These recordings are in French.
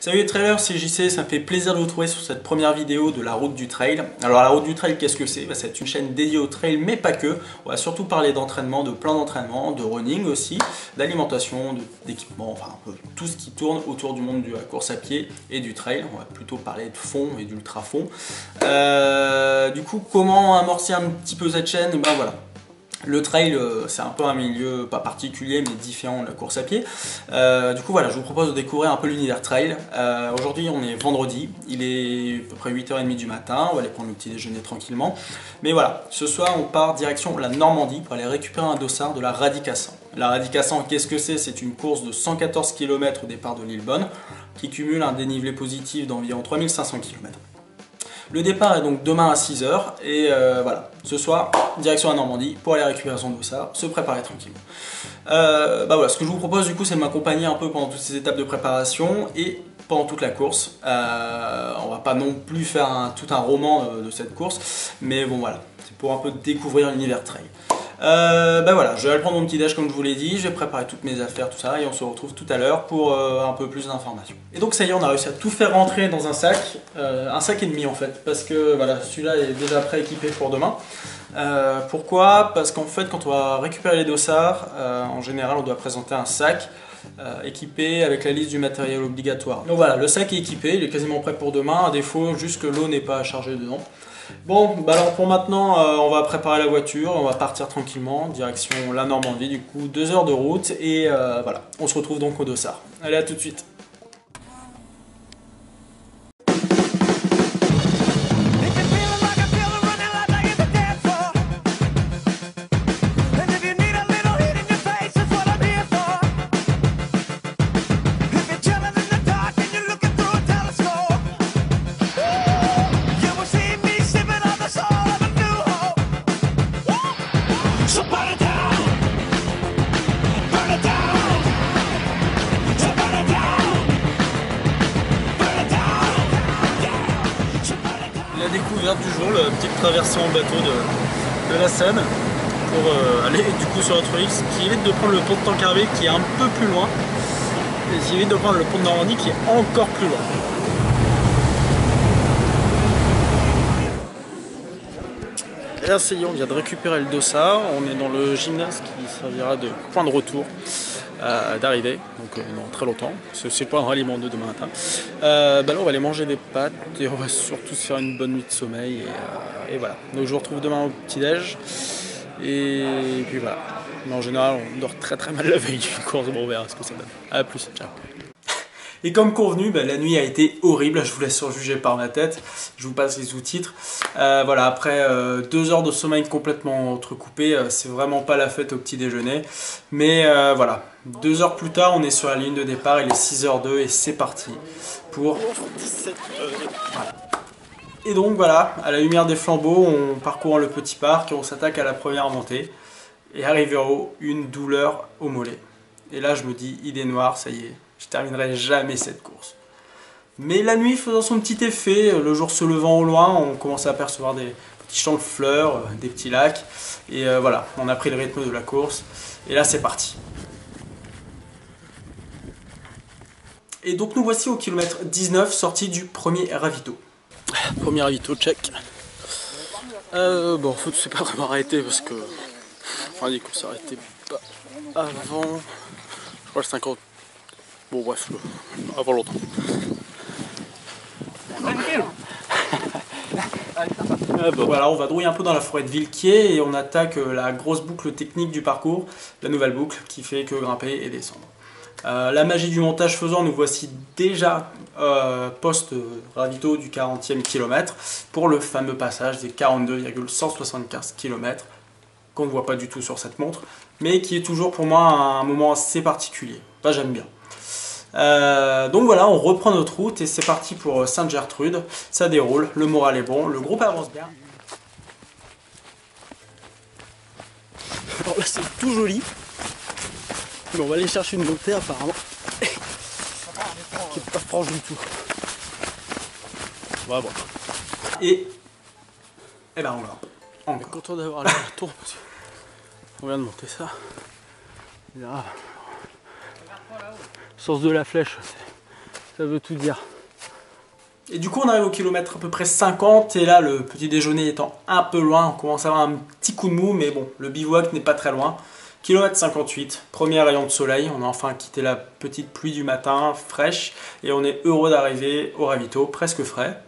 Salut les trailers, c'est JC, ça me fait plaisir de vous retrouver sur cette première vidéo de la route du trail. Alors la route du trail, qu'est-ce que c'est? C'est une chaîne dédiée au trail, mais pas que. On va surtout parler d'entraînement, de plan d'entraînement, de running aussi, d'alimentation, d'équipement, enfin un peu tout ce qui tourne autour du monde de la course à pied et du trail. On va plutôt parler de fond et d'ultra fond. Du coup, comment amorcer un petit peu cette chaîne? Ben voilà. Le trail, c'est un peu un milieu pas particulier mais différent de la course à pied. Du coup voilà, je vous propose de découvrir un peu l'univers trail. Aujourd'hui on est vendredi, il est à peu près 8h30 du matin, on va aller prendre le petit déjeuner tranquillement. Mais voilà, ce soir on part direction la Normandie pour aller récupérer un dossard de la Radica 100. La Radica 100, qu'est-ce que c'est? C'est une course de 114 km au départ de Lillebonne qui cumule un dénivelé positif d'environ 3500 km. Le départ est donc demain à 6h et voilà, ce soir, direction la Normandie pour aller récupérer son dossard, se préparer tranquillement. Voilà, ce que je vous propose du coup c'est de m'accompagner un peu pendant toutes ces étapes de préparation et pendant toute la course. On va pas non plus faire tout un roman de cette course, mais bon voilà, c'est pour un peu découvrir l'univers trail. Voilà, je vais aller prendre mon petit déj comme je vous l'ai dit, je vais préparer toutes mes affaires, tout ça, et on se retrouve tout à l'heure pour un peu plus d'informations. Et donc ça y est, on a réussi à tout faire rentrer dans un sac et demi en fait, parce que voilà, celui-là est déjà pré-équipé pour demain. Pourquoi? Parce qu'en fait, quand on va récupérer les dossards, en général, on doit présenter un sac équipé avec la liste du matériel obligatoire. Donc voilà, le sac est équipé, il est quasiment prêt pour demain, à défaut juste que l'eau n'est pas chargée dedans. Bon, alors pour maintenant, on va préparer la voiture, on va partir tranquillement, direction la Normandie, du coup 2 heures de route, et voilà, on se retrouve donc au dossard. Allez, à tout de suite. La découverte du jour, la petite traversée en bateau de la Seine pour aller du coup sur notre île, ce qui évite de prendre le pont de Tancarville qui est un peu plus loin et ce qui évite de prendre le pont de Normandie qui est encore plus loin. Et là ça y est, on vient de récupérer le dossard, on est dans le gymnase qui servira de point de retour d'arrivée, donc dans très longtemps, c'est le point de ralliement de demain matin. Là on va aller manger des pâtes et on va surtout se faire une bonne nuit de sommeil et voilà. Donc je vous retrouve demain au petit déj et puis voilà. Mais en général on dort très mal la veille d'une course, bon on verra ce que ça donne. A plus, ciao. Et comme convenu, la nuit a été horrible, je vous laisse surjuger par ma tête, je vous passe les sous-titres. Voilà, après 2 heures de sommeil complètement entrecoupées, c'est vraiment pas la fête au petit déjeuner. Mais voilà, 2 heures plus tard, on est sur la ligne de départ, il est 6h02 et c'est parti pour 17 voilà. Et donc voilà, à la lumière des flambeaux, on parcourt le petit parc et on s'attaque à la première montée. Et arrivé en haut, une douleur au mollet. Et là je me dis, idée noire, ça y est. Je terminerai jamais cette course. Mais la nuit faisant son petit effet, le jour se levant au loin, on commence à apercevoir des petits champs de fleurs, des petits lacs. Et voilà, on a pris le rythme de la course. Et là c'est parti. Et donc nous voici au kilomètre 19, sortie du premier ravito. Premier ravito, check. Bon, en fait c'est pas vraiment arrêté parce que... Enfin, dit qu'on s'est arrêté pas avant... Je crois le 50... Bon bref, avant longtemps. Voilà, on va drouiller un peu dans la forêt de Villequier et on attaque la grosse boucle technique du parcours, la nouvelle boucle qui fait que grimper et descendre. La magie du montage faisant, nous voici déjà post-ravito du 40e kilomètre pour le fameux passage des 42,175 km qu'on ne voit pas du tout sur cette montre, mais qui est toujours pour moi un moment assez particulier. Enfin, j'aime bien. Donc voilà, on reprend notre route et c'est parti pour Sainte-Gertrude. Ça déroule, le moral est bon, le groupe avance bien. Alors là c'est tout joli, mais on va aller chercher une montée apparemment qui est pas franche du tout. On va voir. Et ben on va. On est content d'avoir le retour parce qu'on vient de monter ça. Et là, sens de la flèche, Ça veut tout dire. Et du coup on arrive au kilomètre à peu près 50 et là le petit déjeuner étant un peu loin, on commence à avoir un petit coup de mou mais bon, le bivouac n'est pas très loin. Kilomètre 58, premier rayon de soleil, on a enfin quitté la petite pluie du matin, fraîche, et on est heureux d'arriver au ravito, presque frais.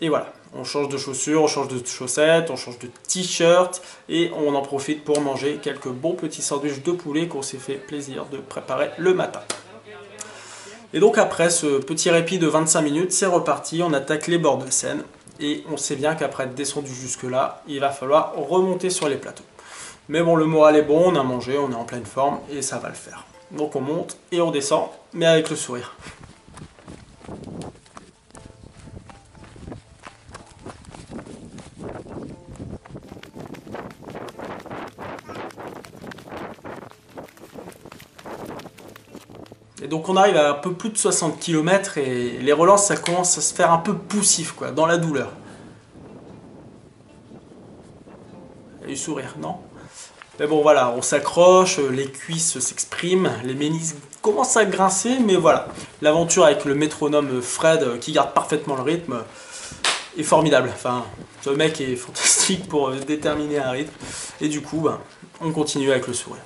Et voilà, on change de chaussures, on change de chaussettes, on change de t-shirt, et on en profite pour manger quelques bons petits sandwichs de poulet qu'on s'est fait plaisir de préparer le matin. Et donc après ce petit répit de 25 minutes, c'est reparti, on attaque les bords de Seine, et on sait bien qu'après être descendu jusque là, il va falloir remonter sur les plateaux. Mais bon, le moral est bon, on a mangé, on est en pleine forme, et ça va le faire. Donc on monte et on descend, mais avec le sourire. Et donc on arrive à un peu plus de 60 km et les relances ça commence à se faire un peu poussif quoi, dans la douleur. Il y a du sourire, non? Mais bon voilà, on s'accroche, les cuisses s'expriment, les ménisques commencent à grincer, mais voilà. L'aventure avec le métronome Fred qui garde parfaitement le rythme est formidable. Enfin, ce mec est fantastique pour déterminer un rythme. Et du coup, ben, on continue avec le sourire.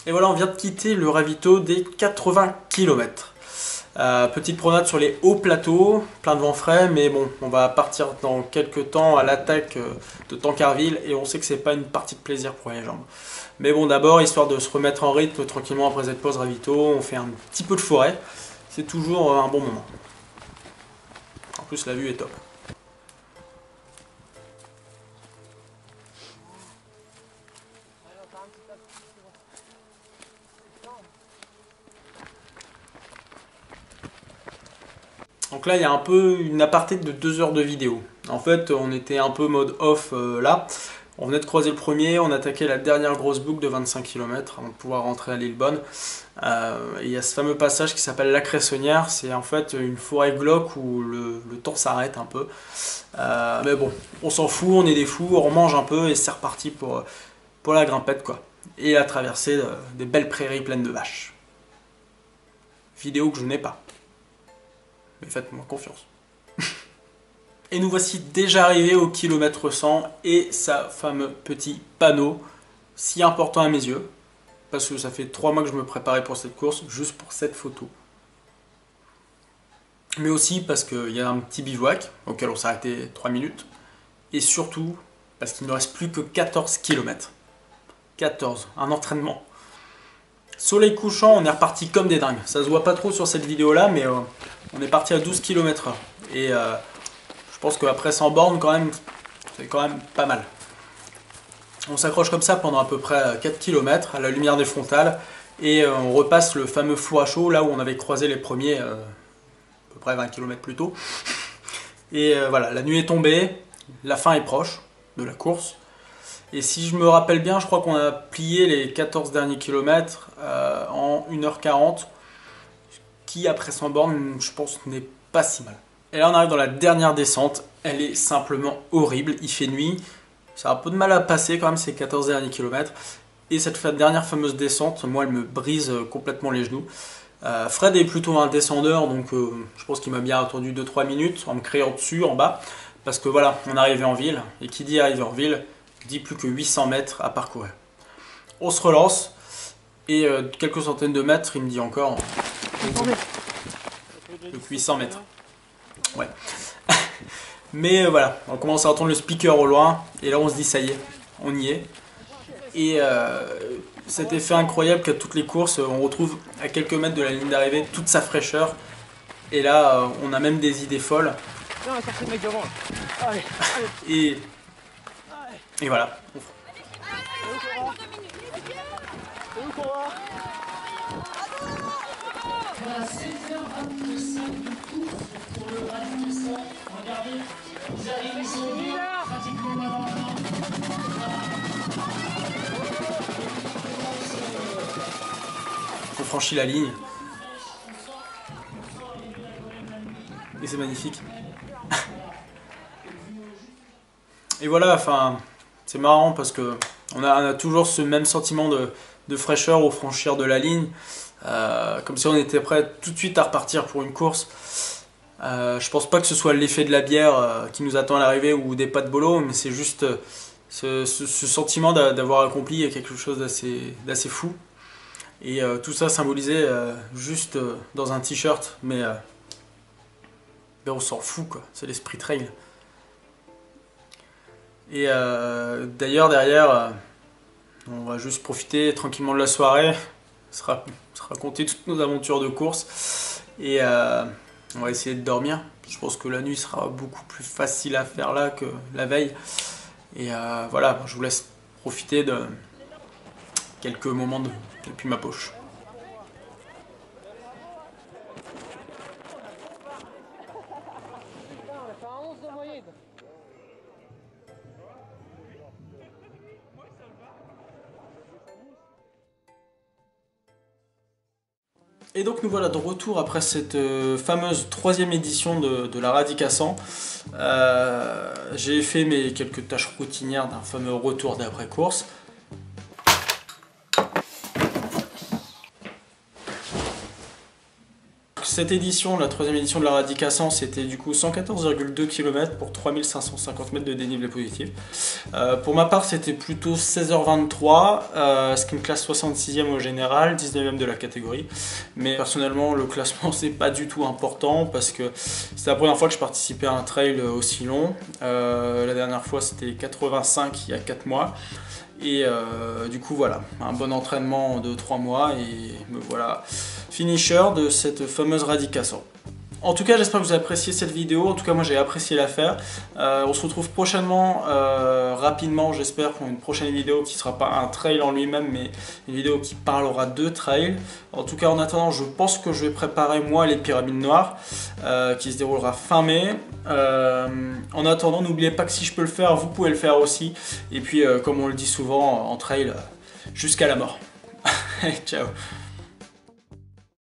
Et voilà, on vient de quitter le ravito des 80 km. Petite promenade sur les hauts plateaux, plein de vent frais, mais bon, on va partir dans quelques temps à l'attaque de Tancarville et on sait que c'est pas une partie de plaisir pour les jambes. Mais bon, d'abord, histoire de se remettre en rythme tranquillement après cette pause ravito, on fait un petit peu de forêt, c'est toujours un bon moment. En plus, la vue est top. Donc là, il y a un peu une aparté de 2 heures de vidéo. En fait, on était un peu mode off là. On venait de croiser le premier, on attaquait la dernière grosse boucle de 25 km avant de pouvoir rentrer à Lillebonne. Il y a ce fameux passage qui s'appelle la Cressonnière. C'est en fait une forêt glauque où le temps s'arrête un peu. Mais bon, on s'en fout, on est des fous, on remange un peu et c'est reparti pour la grimpette quoi. Et la traversée des belles prairies pleines de vaches. Vidéo que je n'ai pas. Mais faites-moi confiance. Et nous voici déjà arrivés au kilomètre 100 et sa fameux petit panneau, si important à mes yeux, parce que ça fait 3 mois que je me préparais pour cette course, juste pour cette photo. Mais aussi parce qu'il y a un petit bivouac, auquel on s'est arrêté 3 minutes, et surtout parce qu'il ne reste plus que 14 km. 14, un entraînement. Soleil couchant, on est reparti comme des dingues. Ça se voit pas trop sur cette vidéo là, mais on est parti à 12 km/h. Et je pense qu'après 100 bornes, quand même, c'est quand même pas mal. On s'accroche comme ça pendant à peu près 4 km à la lumière des frontales. Et on repasse le fameux four à chaud, là où on avait croisé les premiers à peu près 20 km plus tôt. Et voilà, la nuit est tombée, la fin est proche de la course. Et si je me rappelle bien, je crois qu'on a plié les 14 derniers kilomètres en 1h40, qui après 100 bornes, je pense, n'est pas si mal. Et là, on arrive dans la dernière descente, elle est simplement horrible, il fait nuit, ça a un peu de mal à passer quand même ces 14 derniers kilomètres. Et cette dernière fameuse descente, moi, elle me brise complètement les genoux. Fred est plutôt un descendeur, donc je pense qu'il m'a bien attendu 2-3 minutes en me criant dessus, en bas, parce que voilà, on est arrivé en ville, et qui dit arriver en ville, dit plus que 800 mètres à parcourir. On se relance et quelques centaines de mètres, il me dit encore donc 800 mètres. Ouais. Mais voilà, on commence à entendre le speaker au loin et là on se dit ça y est, on y est. Et cet effet incroyable qu'à toutes les courses, on retrouve à quelques mètres de la ligne d'arrivée toute sa fraîcheur. Et là, on a même des idées folles. Et voilà. On franchit la ligne. Et c'est magnifique. Et voilà, enfin, c'est marrant parce que on a toujours ce même sentiment de de fraîcheur au franchir de la ligne, comme si on était prêt tout de suite à repartir pour une course. Je pense pas que ce soit l'effet de la bière qui nous attend à l'arrivée ou des pas de bolo, mais c'est juste ce sentiment d'avoir accompli quelque chose d'assez fou. Et tout ça symbolisé juste dans un t-shirt, mais on s'en fout quoi, c'est l'esprit trail. Et d'ailleurs derrière, on va juste profiter tranquillement de la soirée, se raconter toutes nos aventures de course, et on va essayer de dormir. Je pense que la nuit sera beaucoup plus facile à faire là que la veille. Et voilà, je vous laisse profiter de quelques moments depuis ma poche. Et donc nous voilà de retour après cette fameuse 3e édition de la Radica 100. J'ai fait mes quelques tâches routinières d'un fameux retour d'après-course. Cette édition, la 3e édition de la Radica 100, c'était du coup 114,2 km pour 3550 mètres de dénivelé positif. Pour ma part, c'était plutôt 16h23, ce qui me classe 66e au général, 19e de la catégorie. Mais personnellement, le classement, c'est pas du tout important parce que c'est la première fois que je participais à un trail aussi long. La dernière fois, c'était 85 il y a 4 mois. Et du coup voilà, un bon entraînement de 3 mois et me voilà finisher de cette fameuse Radica 100. En tout cas, j'espère que vous avez apprécié cette vidéo. En tout cas, moi j'ai apprécié la faire. On se retrouve prochainement, rapidement, j'espère, pour une prochaine vidéo qui ne sera pas un trail en lui-même, mais une vidéo qui parlera de trail. En tout cas, en attendant, je pense que je vais préparer moi les Pyramides Noires, qui se déroulera fin mai. En attendant, n'oubliez pas que si je peux le faire, vous pouvez le faire aussi. Et puis, comme on le dit souvent en trail, jusqu'à la mort. Ciao.